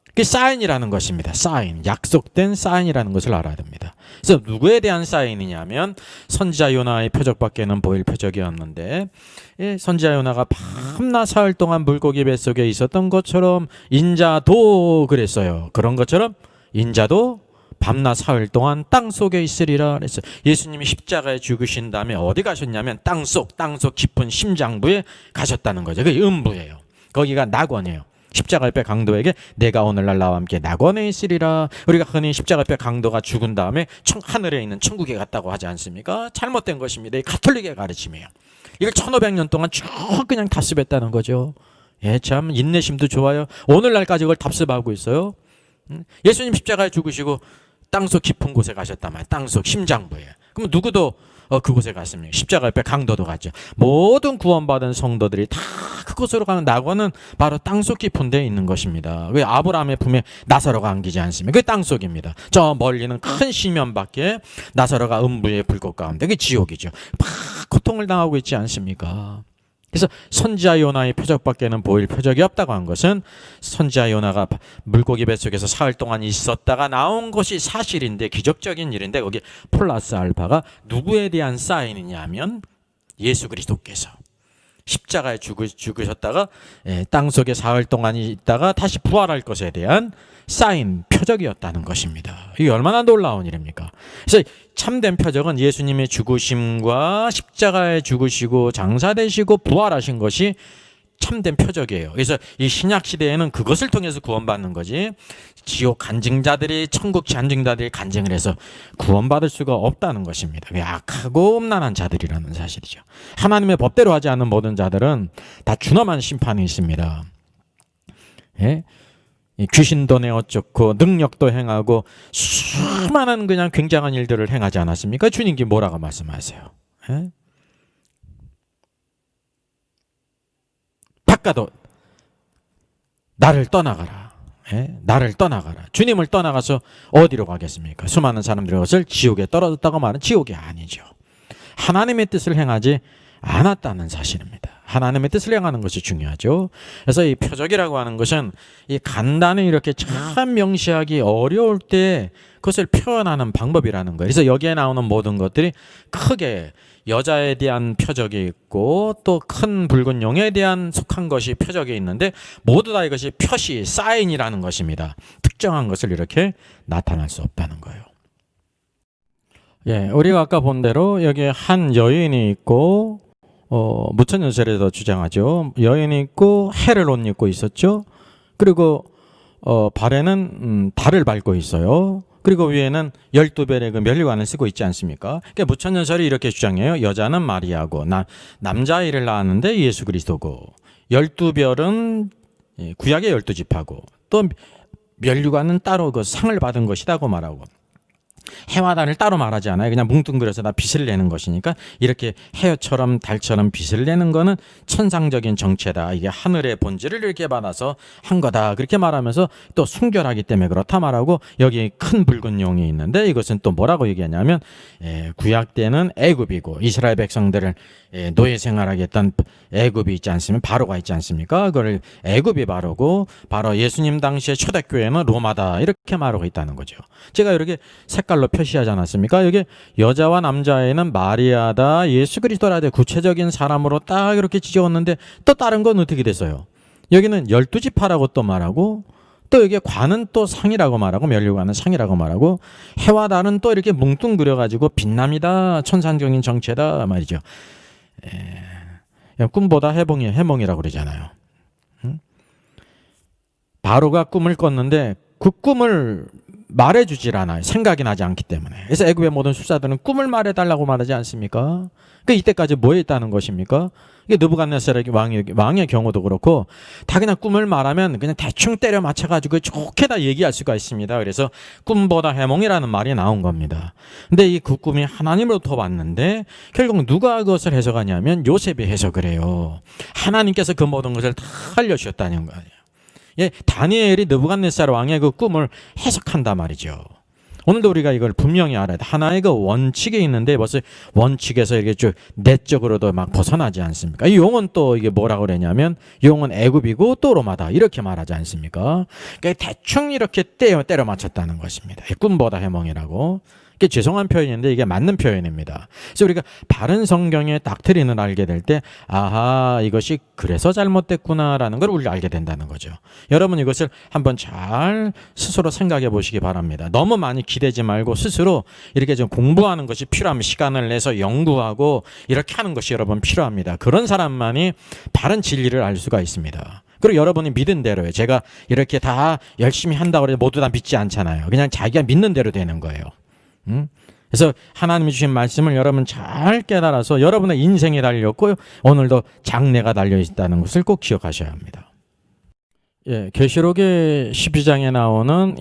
그게 사인이라는 것입니다. 사인, 약속된 사인이라는 것을 알아야 됩니다. 그래서 누구에 대한 사인이냐면 선지자 요나의 표적밖에는 보일 표적이었는데, 선지자 요나가 밤낮 사흘 동안 물고기 뱃속에 있었던 것처럼 인자도 그랬어요. 그런 것처럼 인자도 밤낮 사흘 동안 땅속에 있으리라 그랬어요. 예수님이 십자가에 죽으신 다음에 어디 가셨냐면 땅속 깊은 심장부에 가셨다는 거죠. 그게 음부예요. 거기가 낙원이에요. 십자가 옆에 강도에게 내가 오늘날 나와 함께 낙원에 있으리라. 우리가 흔히 십자가 옆에 강도가 죽은 다음에 하늘에 있는 천국에 갔다고 하지 않습니까? 잘못된 것입니다. 이 가톨릭의 가르침이에요. 이걸 1500년 동안 쭉 그냥 답습했다는 거죠. 참 인내심도 좋아요. 오늘날까지 그걸 답습하고 있어요. 예수님 십자가에 죽으시고 땅속 깊은 곳에 가셨단 말이에요. 땅속 심장부에. 그럼 누구도 그곳에 갔습니다. 십자가 옆에 강도도 갔죠. 모든 구원받은 성도들이 다 그곳으로 가는 낙원은 바로 땅속 깊은 데에 있는 것입니다. 왜 아브라함의 품에 나사로가 안기지 않습니까? 그게 땅속입니다. 저 멀리는 큰 시면밖에 나사로가 음부의 불꽃 가운데, 그게 지옥이죠. 막 고통을 당하고 있지 않습니까? 그래서 선지자 요나의 표적밖에는 보일 표적이 없다고 한 것은 선지자 요나가 물고기 뱃속에서 사흘 동안 있었다가 나온 것이 사실인데, 기적적인 일인데, 거기 플러스 알파가 누구에 대한 사인이냐 하면 예수 그리스도께서 십자가에 죽으셨다가 땅속에 사흘 동안 있다가 다시 부활할 것에 대한 사인, 표적이었다는 것입니다. 이게 얼마나 놀라운 일입니까? 그래서 참된 표적은 예수님의 죽으심과 십자가에 죽으시고 장사되시고 부활하신 것이 참된 표적이에요. 그래서 이 신약 시대에는 그것을 통해서 구원받는 거지, 지옥 간증자들이, 천국 간증자들이 간증을 해서 구원받을 수가 없다는 것입니다. 악하고 음란한 자들이라는 사실이죠. 하나님의 법대로 하지 않는 모든 자들은 다 준엄한 심판이 있습니다. 예? 귀신도 내어쫓고 능력도 행하고 수많은 그냥 굉장한 일들을 행하지 않았습니까? 주님께 뭐라고 말씀하세요? 예? 바꿔도 나를 떠나가라. 예? 나를 떠나가라. 주님을 떠나가서 어디로 가겠습니까? 수많은 사람들이 그것을 지옥에 떨어졌다고 말은 지옥이 아니죠. 하나님의 뜻을 행하지 않았다는 사실입니다. 하나님의 뜻을 행하는 것이 중요하죠. 그래서 이 표적이라고 하는 것은 이 간단히 이렇게 참 명시하기 어려울 때 그것을 표현하는 방법이라는 거예요. 그래서 여기에 나오는 모든 것들이 크게 여자에 대한 표적이 있고 또 큰 붉은 용에 대한 속한 것이 표적이 있는데, 모두 다 이것이 표시, 사인이라는 것입니다. 특정한 것을 이렇게 나타날 수 없다는 거예요. 예, 우리가 아까 본 대로 여기에 한 여인이 있고 무천년설에도 주장하죠. 여인이 있고 해를 옷 입고 있었죠. 그리고 발에는 달을 밟고 있어요. 그리고 위에는 12별의 그 면류관을 쓰고 있지 않습니까? 그러니까 무천년설이 이렇게 주장해요. 여자는 마리아고 남자아이를 낳았는데 예수 그리스도고, 12별은 구약의 12지파고, 또 면류관은 따로 그 상을 받은 것이라고 말하고, 해와 달을 따로 말하지 않아요. 그냥 뭉뚱그려서 다 빛을 내는 것이니까, 이렇게 해처럼 달처럼 빛을 내는 거는 천상적인 정체다. 이게 하늘의 본질을 이렇게 받아서 한 거다. 그렇게 말하면서 또 순결하기 때문에 그렇다 말하고, 여기 큰 붉은 용이 있는데 이것은 또 뭐라고 얘기하냐면 구약 때는 애굽이고, 이스라엘 백성들을 노예 생활하게 했던 애굽이 있지 않습니까? 바로가 있지 않습니까? 그걸 애굽이 바로고, 바로 예수님 당시의 초대교회는 로마다. 이렇게 말하고 있다는 거죠. 제가 이렇게 색깔로 표시하지 않았습니까? 여기 여자와 남자애는 마리아다, 예수 그리스도라 구체적인 사람으로 딱 이렇게 지어왔는데, 또 다른 건 어떻게 됐어요? 여기는 12지파라고 또 말하고, 또 여기 관은 또 상이라고 말하고, 면류관은 상이라고 말하고, 해와 달은 또 이렇게 뭉뚱그려가지고 빛남이다, 천상적인 정체다 말이죠. 꿈보다 해몽이라고 그러잖아요. 바로가 꿈을 꿨는데 그 꿈을 말해주질 않아요. 생각이 나지 않기 때문에. 그래서 애굽의 모든 술사들은 꿈을 말해달라고 말하지 않습니까? 이때까지 뭐 했다는 것입니까? 이게 느부갓네살 왕의 경우도 그렇고, 다 그냥 꿈을 말하면 그냥 대충 때려 맞춰가지고 좋게 다 얘기할 수가 있습니다. 그래서 꿈보다 해몽이라는 말이 나온 겁니다. 근데 그 꿈이 하나님으로부터 왔는데, 결국 누가 그것을 해석하냐면 요셉이 해석을 해요. 하나님께서 그 모든 것을 다 알려주셨다는 거예요. 예, 다니엘이 느부갓네살 왕의 그 꿈을 해석한단 말이죠. 오늘도 우리가 이걸 분명히 알아야 돼. 하나의 그 원칙이 있는데 벌써 원칙에서 이렇게 쭉 내적으로도 막 벗어나지 않습니까? 이 용은 또 이게 뭐라고 그러냐면, 용은 애굽이고 또 로마다, 이렇게 말하지 않습니까? 그러니까 대충 이렇게 때려 맞췄다는 것입니다. 꿈보다 해몽이라고. 이게 죄송한 표현인데 이게 맞는 표현입니다. 그래서 우리가 바른 성경의 닥트린을 알게 될 때, 아하, 이것이 그래서 잘못됐구나라는 걸 우리가 알게 된다는 거죠. 여러분, 이것을 한번 잘 스스로 생각해 보시기 바랍니다. 너무 많이 기대지 말고 스스로 이렇게 좀 공부하는 것이 필요합니다. 시간을 내서 연구하고 이렇게 하는 것이 여러분 필요합니다. 그런 사람만이 바른 진리를 알 수가 있습니다. 그리고 여러분이 믿은 대로요. 제가 이렇게 다 열심히 한다고 해서 모두 다 믿지 않잖아요. 그냥 자기가 믿는 대로 되는 거예요. 그래서 하나님이 주신 말씀을 여러분 잘 깨달아서 여러분의 인생에 달렸고 오늘도 장래가 달려있다는 것을 꼭 기억하셔야 합니다. 예, 계시록의 12장에 나오는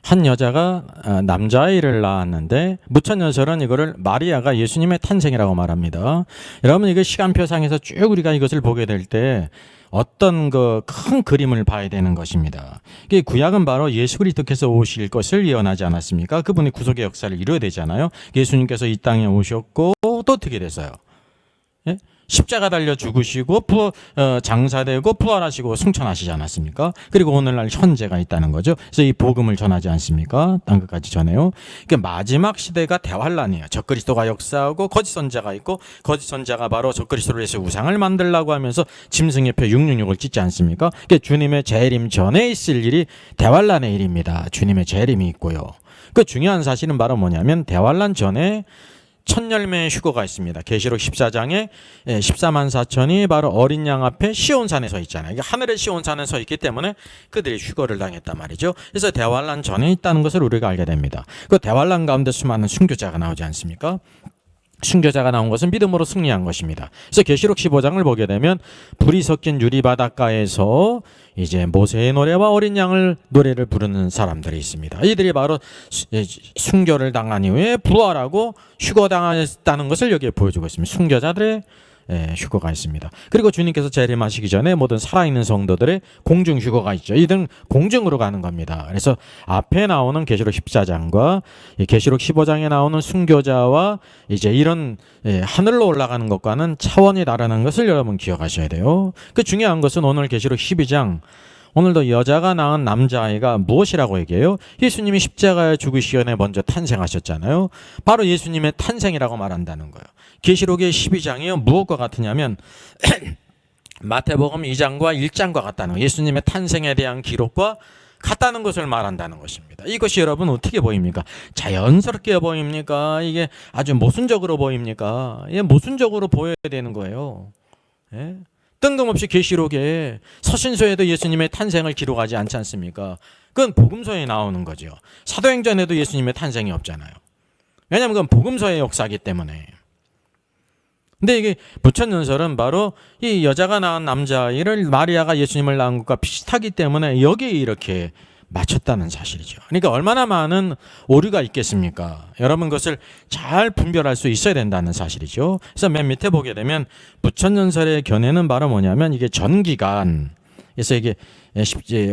한 여자가 남자아이를 낳았는데, 무천년설은 이거를 마리아가 예수님의 탄생이라고 말합니다. 여러분, 이거 시간표상에서 쭉 우리가 이것을 보게 될 때 어떤 그 큰 그림을 봐야 되는 것입니다. 이게 구약은 바로 예수 그리스도께서 오실 것을 예언하지 않았습니까? 그분이 구속의 역사를 이루어야 되잖아요. 예수님께서 이 땅에 오셨고 또 어떻게 됐어요? 예? 십자가 달려 죽으시고 장사되고 부활하시고 승천하시지 않았습니까? 그리고 오늘날 현재가 있다는 거죠. 그래서 이 복음을 전하지 않습니까? 딴 것까지 전해요. 그러니까 마지막 시대가 대환란이에요. 적그리스도가 역사하고 거짓 선자가 있고, 거짓 선자가 바로 적그리스도를 위해서 우상을 만들라고 하면서 짐승의 표 666을 찢지 않습니까? 그러니까 주님의 재림 전에 있을 일이 대환란의 일입니다. 주님의 재림이 있고요. 그 중요한 사실은 바로 뭐냐면 대환란 전에 첫 열매의 휴거가 있습니다. 계시록 14장에 14만 4천이 바로 어린 양 앞에 시온산에 서 있잖아요. 이게 하늘의 시온산에 서 있기 때문에 그들이 휴거를 당했단 말이죠. 그래서 대환란 전에 있다는 것을 우리가 알게 됩니다. 그 대환란 가운데 수많은 순교자가 나오지 않습니까? 순교자가 나온 것은 믿음으로 승리한 것입니다. 그래서 계시록 15장을 보게 되면 불이 섞인 유리 바닷가에서 이제 모세의 노래와 어린 양을 노래를 부르는 사람들이 있습니다. 이들이 바로 순교를 당한 이후에 부활하고 휴거당했다는 것을 여기에 보여주고 있습니다. 순교자들의 휴거가 있습니다. 그리고 주님께서 재림하시기 전에 모든 살아있는 성도들의 공중 휴거가 있죠. 이들은 공중으로 가는 겁니다. 그래서 앞에 나오는 계시록 14장과 계시록 15장에 나오는 순교자와 이제 이런 하늘로 올라가는 것과는 차원이 다르는 것을 여러분 기억하셔야 돼요. 그 중요한 것은 오늘 계시록 12장, 오늘도 여자가 낳은 남자아이가 무엇이라고 얘기해요? 예수님이 십자가에 죽으시기 전에 먼저 탄생하셨잖아요. 바로 예수님의 탄생이라고 말한다는 거예요. 계시록의 12장이요. 무엇과 같으냐면 마태복음 2장과 1장과 같다는 거예요. 예수님의 탄생에 대한 기록과 같다는 것을 말한다는 것입니다. 이것이 여러분 어떻게 보입니까? 자연스럽게 보입니까? 이게 아주 모순적으로 보입니까? 이게 모순적으로 보여야 되는 거예요. 예? 뜬금없이 계시록에 서신서에도 예수님의 탄생을 기록하지 않지 않습니까? 그건 복음서에 나오는 거죠. 사도행전에도 예수님의 탄생이 없잖아요. 왜냐하면 그건 복음서의 역사이기 때문에. 근데 이게 부천연설은 바로 이 여자가 낳은 남자아이를 마리아가 예수님을 낳은 것과 비슷하기 때문에 여기에 이렇게 맞췄다는 사실이죠. 그러니까 얼마나 많은 오류가 있겠습니까? 여러분 그것을 잘 분별할 수 있어야 된다는 사실이죠. 그래서 맨 밑에 보게 되면 부천연설의 견해는 바로 뭐냐면 이게 전기간, 그래서 이게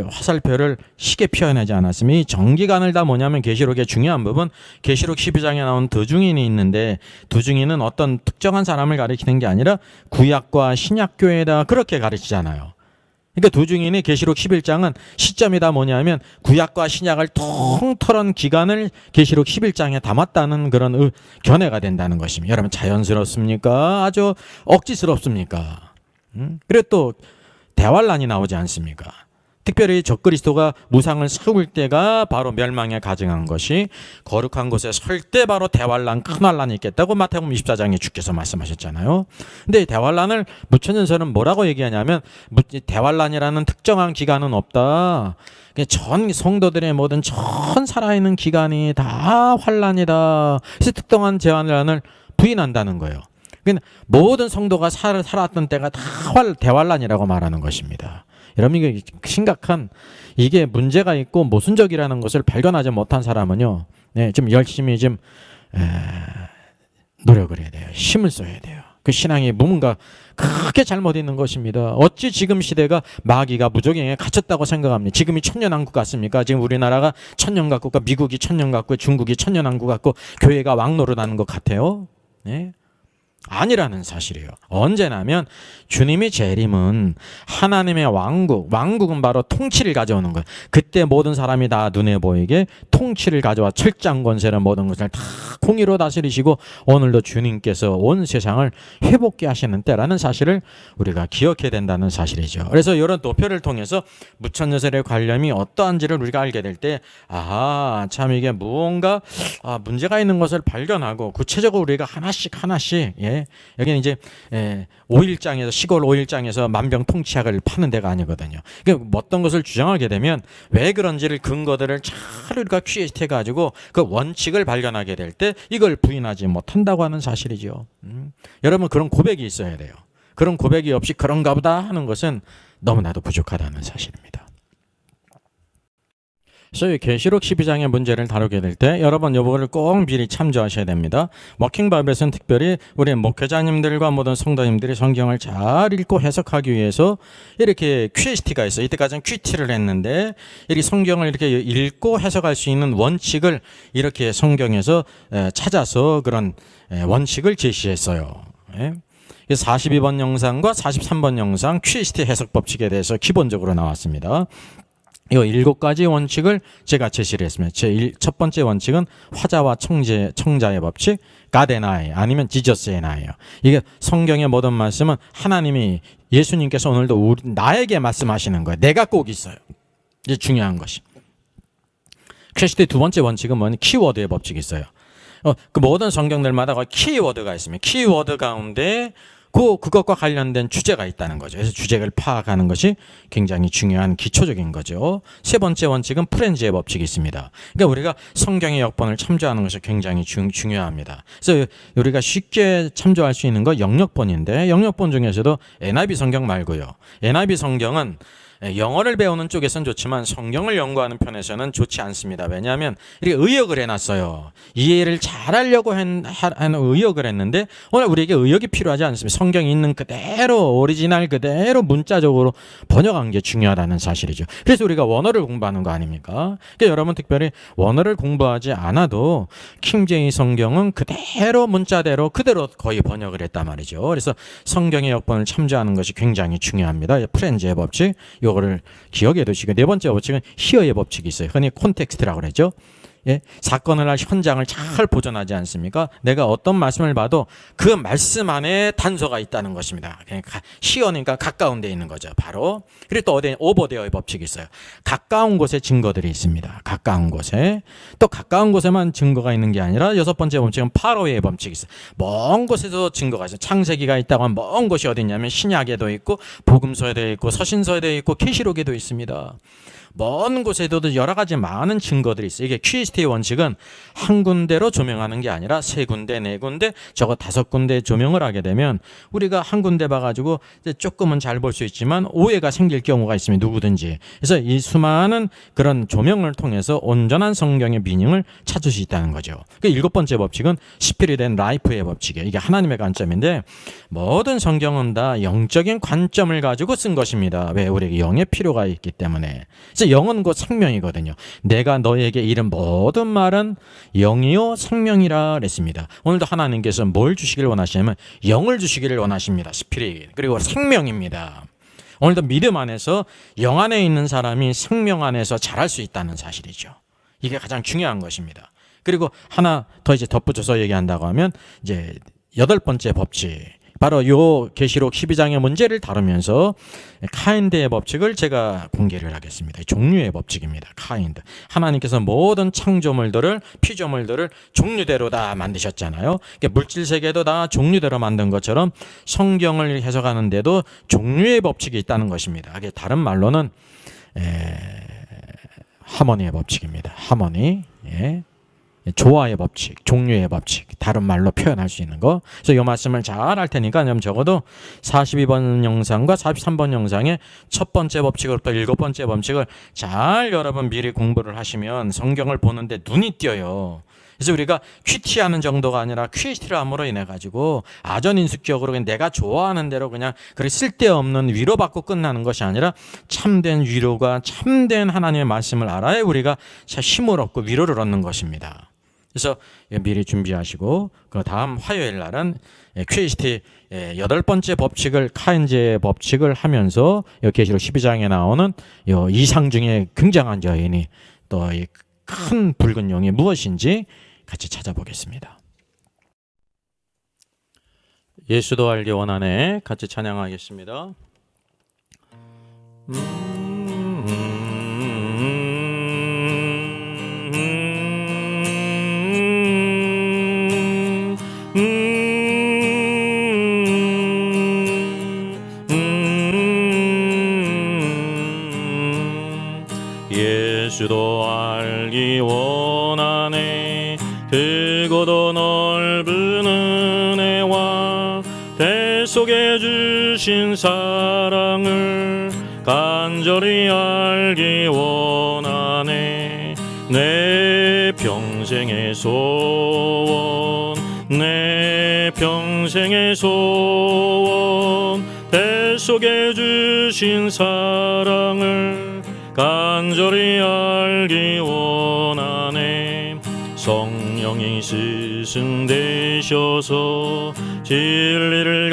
화살표를 쉽게 표현하지 않았으면 이 전기간을 다 뭐냐면 계시록의 중요한 부분, 계시록 12장에 나온 더중인이 있는데 더중인은 어떤 특정한 사람을 가리키는 게 아니라 구약과 신약교회에다 그렇게 가르치잖아요. 그러니까 도중인의 계시록 11장은 시점이 다 뭐냐면 구약과 신약을 통틀은 기간을 계시록 11장에 담았다는 그런 견해가 된다는 것입니다. 여러분 자연스럽습니까? 아주 억지스럽습니까? 그리고 또 대환란이 나오지 않습니까? 특별히 적그리스도가 무상을 세울 때가 바로 멸망에 가증한 것이 거룩한 곳에 설 때 바로 대환란, 큰 환란이 있겠다고 마태복음 24장에 주께서 말씀하셨잖아요. 근데 대환란을 부천연설은 뭐라고 얘기하냐면 대환란이라는 특정한 기간은 없다. 전 성도들의 모든 전 살아있는 기간이 다 환란이다. 그래서 특정한 재환란을 부인한다는 거예요. 그러니까 모든 성도가 살았던 때가 다 대환란이라고 말하는 것입니다. 여러분 이게 심각한 이게 문제가 있고 모순적이라는 것을 발견하지 못한 사람은요, 좀 열심히 좀 노력을 해야 돼요. 힘을 써야 돼요. 그 신앙이 뭔가 크게 잘못 있는 것입니다. 어찌 지금 시대가 마귀가 무적행에 갇혔다고 생각합니다. 지금이 천년왕국 같습니까? 지금 우리나라가 천년왕국과 미국이 천년왕국, 중국이 천년왕국 같고 교회가 왕노릇하는 것 같아요. 네? 아니라는 사실이에요. 언제냐면 주님의 재림은 하나님의 왕국은 바로 통치를 가져오는 거예요. 그때 모든 사람이 다 눈에 보이게 통치를 가져와 철장 권세를 모든 것을 다 공의로 다스리시고 오늘도 주님께서 온 세상을 회복케 하시는 때라는 사실을 우리가 기억해야 된다는 사실이죠. 그래서 이런 도표를 통해서 무천여설의 관념이 어떠한지를 우리가 알게 될 때 아하, 참 이게 무언가 문제가 있는 것을 발견하고 구체적으로 우리가 하나씩 여기는 이제 5일장에서 시골 5일장에서 만병통치약을 파는 데가 아니거든요. 그러니까 어떤 것을 주장하게 되면 왜 그런지를 근거들을 잘 우리가 퀴즈해 가지고 그 원칙을 발견하게 될 때 이걸 부인하지 못한다고 하는 사실이죠. 여러분 그런 고백이 있어야 돼요. 그런 고백이 없이 그런가 보다 하는 것은 너무나도 부족하다는 사실입니다. 그래서 계시록 12장의 문제를 다루게 될 때 여러분 이거를 꼭 미리 참조하셔야 됩니다. 워킹 바이블에서는 특별히 우리 목회자님들과 모든 성도님들이 성경을 잘 읽고 해석하기 위해서 이렇게 QST가 있어요. 이때까지는 QT를 했는데 이 성경을 이렇게 읽고 해석할 수 있는 원칙을 이렇게 성경에서 찾아서 그런 원칙을 제시했어요. 42번 영상과 43번 영상 QST 해석 법칙에 대해서 기본적으로 나왔습니다. 이 7가지 원칙을 제가 제시를 했습니다. 첫 번째 원칙은 화자와 청자의 법칙, God and I 아니면 Jesus and I예요. 이게 성경의 모든 말씀은 하나님이 예수님께서 오늘도 나에게 말씀하시는 거예요. 내가 꼭 있어요. 이게 중요한 것이. QST 두 번째 원칙은 뭐냐면 키워드의 법칙이 있어요. 그 모든 성경들마다 키워드가 있습니다. 키워드 가운데 그것과 관련된 주제가 있다는 거죠. 그래서 주제를 파악하는 것이 굉장히 중요한 기초적인 거죠. 세 번째 원칙은 프렌즈의 법칙이 있습니다. 그러니까 우리가 성경의 역본을 참조하는 것이 굉장히 중요합니다. 그래서 우리가 쉽게 참조할 수 있는 거 영역본인데, 영역본 중에서도 NIV 성경 말고요. NIV 성경은 영어를 배우는 쪽에서는 좋지만 성경을 연구하는 편에서는 좋지 않습니다. 왜냐하면 이렇게 의역을 해놨어요. 이해를 잘하려고 하는 의역을 했는데 오늘 우리에게 의역이 필요하지 않습니다. 성경이 있는 그대로 오리지널 그대로 문자적으로 번역한 게 중요하다는 사실이죠. 그래서 우리가 원어를 공부하는 거 아닙니까? 그러니까 여러분 특별히 원어를 공부하지 않아도 킹제이 성경은 그대로 문자대로 그대로 거의 번역을 했단 말이죠. 그래서 성경의 역본을 참조하는 것이 굉장히 중요합니다. 프렌즈의 법칙 이거를 기억해 두시고, 네 번째 법칙은 히어의 법칙이 있어요. 흔히 콘텍스트라고 그러죠. 예? 사건을 할 현장을 잘 보존하지 않습니까? 내가 어떤 말씀을 봐도 그 말씀 안에 단서가 있다는 것입니다. 그러니까 히어니까 가까운 데 있는 거죠. 바로. 그리고 또 어디 오버데어의 법칙이 있어요. 가까운 곳에 증거들이 있습니다. 가까운 곳에. 또 가까운 곳에만 증거가 있는 게 아니라 여섯 번째 법칙은 파로의 법칙이 있어요. 먼 곳에도 증거가 있어요. 창세기가 있다고 하면 먼 곳이 어디 있냐면 신약에도 있고 복음서에도 있고 서신서에도 있고 계시록에도 있습니다. 먼 곳에도 여러 가지 많은 증거들이 있어요. 이게 QST의 원칙은 한 군데로 조명하는 게 아니라 세 군데, 네 군데, 저거 5군데 조명을 하게 되면 우리가 한 군데 봐가지고 조금은 잘 볼 수 있지만 오해가 생길 경우가 있으면 누구든지. 그래서 이 수많은 그런 조명을 통해서 온전한 성경의 미닝을 찾을 수 있다는 거죠. 그 7번째 법칙은 스피릿 앤 라이프의 법칙이에요. 이게 하나님의 관점인데 모든 성경은 다 영적인 관점을 가지고 쓴 것입니다. 왜? 우리에게 영의 필요가 있기 때문에. 그래서 영은 곧 생명이거든요. 내가 너에게 이른 모든 말은 영이요 생명이라 그랬습니다. 오늘도 하나님께서 뭘 주시기를 원하시냐면 영을 주시기를 원하십니다. 스피릿. 그리고 생명입니다. 오늘도 믿음 안에서 영 안에 있는 사람이 생명 안에서 자랄 수 있다는 사실이죠. 이게 가장 중요한 것입니다. 그리고 하나 더 이제 덧붙여서 얘기한다고 하면 이제 8번째 법칙. 바로 요 계시록 12장의 문제를 다루면서 카인드의 법칙을 제가 공개를 하겠습니다. 종류의 법칙입니다. 카인드. 하나님께서 모든 창조물들을 피조물들을 종류대로 다 만드셨잖아요. 그러니까 물질 세계도 다 종류대로 만든 것처럼 성경을 해석하는데도 종류의 법칙이 있다는 것입니다. 이게 다른 말로는 하모니의 법칙입니다. 하모니. 예. 조화의 법칙, 종류의 법칙, 다른 말로 표현할 수 있는 거. 그래서 이 말씀을 잘 할 테니까 적어도 42번 영상과 43번 영상의 첫 번째 법칙으로부터 7번째 법칙을 잘 여러분 미리 공부를 하시면 성경을 보는데 눈이 띄어요. 그래서 우리가 큐티하는 정도가 아니라 QST를 함으로 인해 가지고 아전인수격으로 그냥 내가 좋아하는 대로 그냥 그렇게 쓸데없는 위로받고 끝나는 것이 아니라 참된 위로가 참된 하나님의 말씀을 알아야 우리가 힘을 얻고 위로를 얻는 것입니다. 그래서 미리 준비하시고 그 다음 화요일 날은 QST 8번째 법칙을 카인즈의 법칙을 하면서 계시록 12장에 나오는 이상 중에 굉장한 여인이 또 큰 붉은 용이 무엇인지 같이 찾아보겠습니다. 예수도 알기 원하네. 같이 찬양하겠습니다. 예수도 알기 원하네. 크고도 넓은 은혜와 대속해 주신 사랑을 간절히 알기 원하네. 내 평생의 소원, 내 평생의 소원, 대속해 주신 사랑을 간절히 알기 원하네. 성령이 스승되셔서 진리를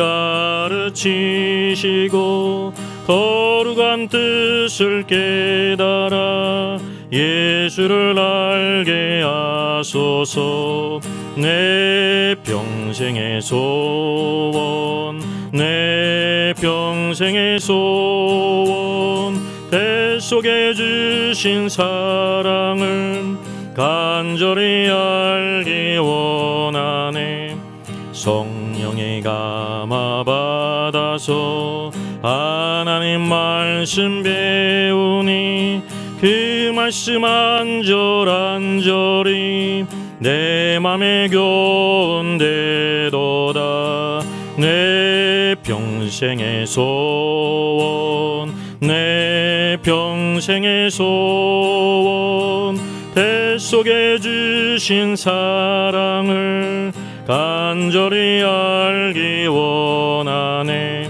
그치시고 거룩한 뜻을 깨달아 예수를 알게 하소서. 내 평생의 소원, 내 평생의 소원, 대 속에 주신 사랑을 간절히 알기 원하네. 성령의 감화 받아서 하나님 말씀 배우니 그 말씀 안절안절히 내 맘에 교훈되도다. 내 평생의 소원, 내 평생의 소원, 대 속에 주신 사랑을 간절히 알기 원하네.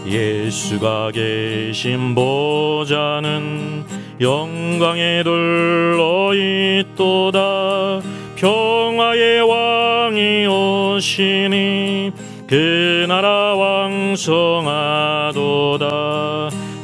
예수가 계신 보좌는 영광에 둘러 있도다. 평화의 왕이 오시니 그 나라 왕성하도다.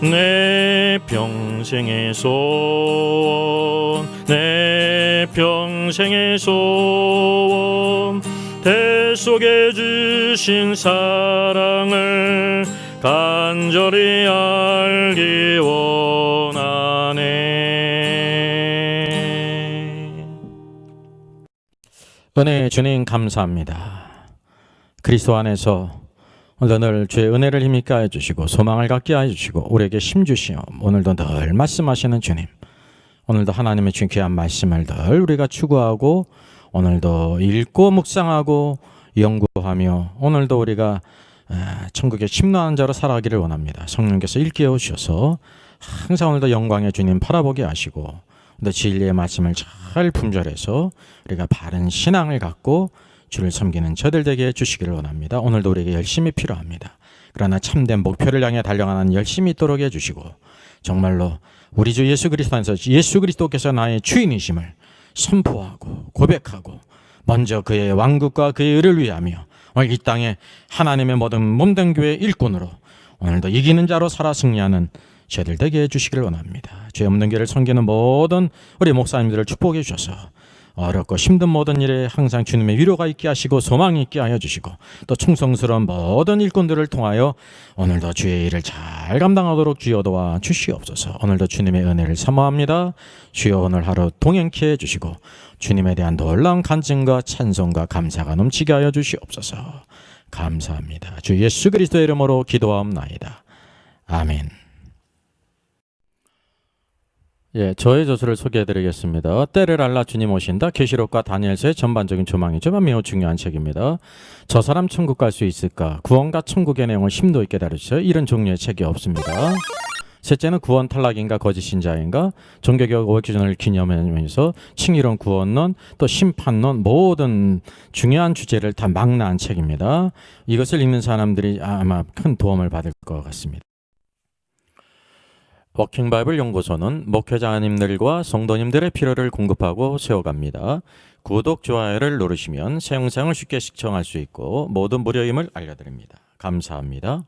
내 평생의 소원, 내 평생의 소원, 대 속에 주신 사랑을 간절히 알기 원하네. 은혜의 주님 감사합니다. 그리스도 안에서 오늘도 늘 주의 은혜를 힘있게 하여 주시고 소망을 갖게 하여 주시고 우리에게 힘주시오. 오늘도 늘 말씀하시는 주님, 오늘도 하나님의 주신 귀한 말씀을 늘 우리가 추구하고 오늘도 읽고 묵상하고 연구하며 오늘도 우리가 천국의 침노하는 자로 살아가기를 원합니다. 성령께서 일깨워 주셔서 항상 오늘도 영광의 주님 바라보게 하시고 또 진리의 말씀을 잘 분별해서 우리가 바른 신앙을 갖고 주를 섬기는 저들 되게 해주시기를 원합니다. 오늘도 우리에게 열심히 필요합니다. 그러나 참된 목표를 향해 달려가는 열심히 있도록 해주시고 정말로 우리 주 예수 그리스도 안에서 예수 그리스도께서 나의 주인이심을 선포하고 고백하고 먼저 그의 왕국과 그의 의를 위하며 오늘 이 땅에 하나님의 모든 몸된 교회의 일꾼으로 오늘도 이기는 자로 살아 승리하는 저희들 되게 해주시기를 원합니다. 죄 없는 교회를 섬기는 모든 우리 목사님들을 축복해 주셔서 어렵고 힘든 모든 일에 항상 주님의 위로가 있게 하시고 소망이 있게 하여 주시고 또 충성스러운 모든 일꾼들을 통하여 오늘도 주의 일을 잘 감당하도록 주여 도와 주시옵소서. 오늘도 주님의 은혜를 사모합니다. 주여 오늘 하루 동행케 해주시고 주님에 대한 놀라운 간증과 찬송과 감사가 넘치게 하여 주시옵소서. 감사합니다. 주 예수 그리스도의 이름으로 기도하옵나이다. 아멘. 저의 저서를 소개해드리겠습니다. 때를 알라 주님 오신다. 계시록과 다니엘서의 전반적인 조망이지만 매우 중요한 책입니다. 저 사람 천국 갈 수 있을까? 구원과 천국의 내용을 심도 있게 다루셔요. 이런 종류의 책이 없습니다. 셋째는 구원 탈락인가 거짓신자인가? 종교개혁 500주년을 기념하면서 칭의론 구원론 또 심판론 모든 중요한 주제를 다 망라한 책입니다. 이것을 읽는 사람들이 아마 큰 도움을 받을 것 같습니다. 워킹 바이블 연구소는 목회자님들과 성도님들의 필요를 공급하고 세워갑니다. 구독, 좋아요를 누르시면 새 영상을 쉽게 시청할 수 있고 모든 무료임을 알려드립니다. 감사합니다.